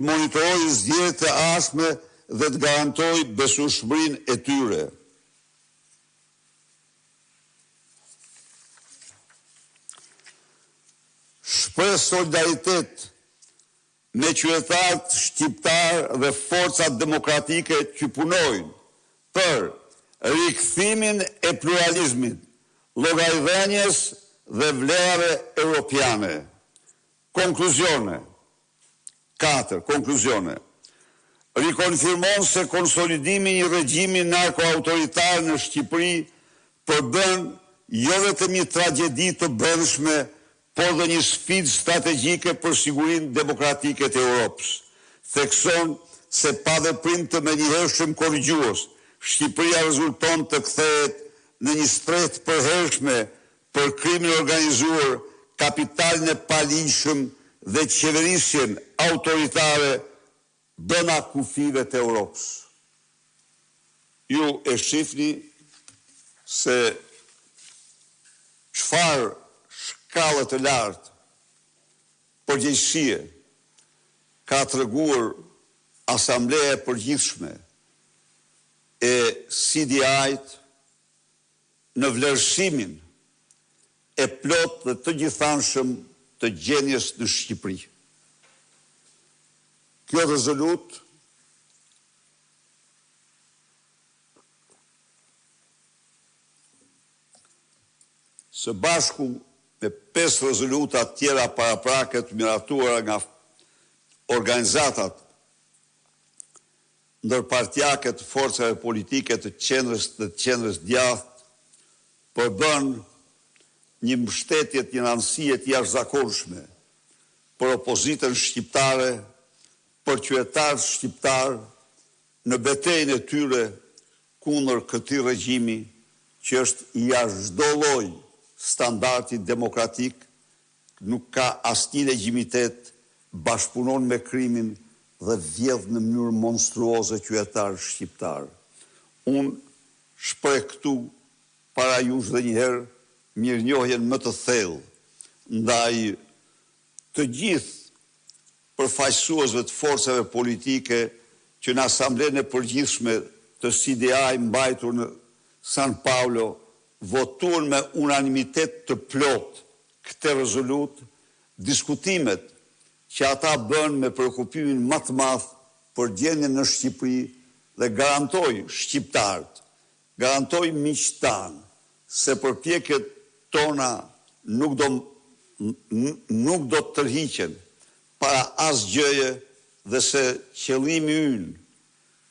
monitorojë zgjedhjet e ardhshme dhe të garantojë besueshmërinë e tyre. Shpreh solidaritet me qytetarët shqiptar dhe forcat demokratike që punojnë për rikthimin e pluralizmit, llogaridhënies dhe vlerave europiane. Konkluzione. 4. Konkluzione. Rikonfirmon se konsolidimi i regjimit narko-autoritar në Shqipëri përbën jo vetëm një tragjedi të brendshme, por dhe një sfidë strategjike për sigurinë demokratike të Europës. Thekson se pa veprim të menjëhershëm korrigjues, Shqipëria rezulton të kthehet në një stret përhershme për krimin organizuar, kapitalin e paligjshëm dhe qeverisjen autoritare brenda kufive të Europës. Ju e shihni se çfarë shkallë të lartë përgjegjësie ka treguar Asambleja e Përgjithshme e CDI-t në vlerësimin e plot dhe të gjithanshëm të gjendjes në Shqipëri. Kjo rezolut së bashku me 5 rezoluta tjera paraprake të miratuara nga organizatat ndërpartjake të forcave politike të qendrës djathtë përbën një mbështetje të një të jashtëzakonshme për opozitën shqiptare, për qytetarët shqiptar në betejën e tyre kundër këtij regjimi që është i jashtë çdo lloji standardi demokratik, nuk ka asnjë legjitimitet, bashkëpunon me krimin dhe vjedh në mënyrë monstruoze qytetarë shqiptar. Unë shpreh këtu para jush dhe njëherë mirënjohjen më të thellë ndaj të gjithë përfaqësuesve të forcave politike që në Asamblenë e Përgjithshme të CDI mbajtur në San Paulo votuan me unanimitet të plot këtë rezolut, diskutimet që ata bën me preokupimin më të madh për gjendjen në Shqipëri dhe garantoj shqiptarët, garantoj miqtë tanë se përpjekjet tona nuk do të tërhiqen para asgjëje dhe se qëllimi ynë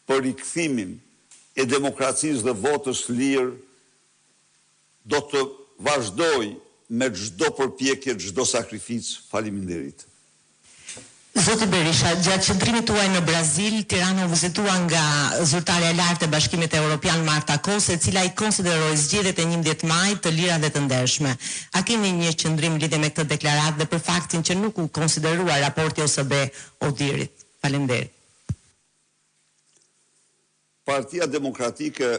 për rikthimin e demokracisë dhe votës lirë do të vazhdoj me çdo përpjekje, çdo sakrificë. Faleminderit. Zoti Berisha, gjatë qëndrimit tuaj në Brazil, Tirana u vizitua nga zyrtarja e lartë e Bashkimit Evropian Marta Kos, e cila i konsideroi zgjedhjet e 11 majit të lira dhe të ndershme. A keni një qëndrim lidhje me këtë deklaratë dhe për faktin që nuk u konsiderua raporti OSBE-Odirit? Faleminderit. Partia Demokratike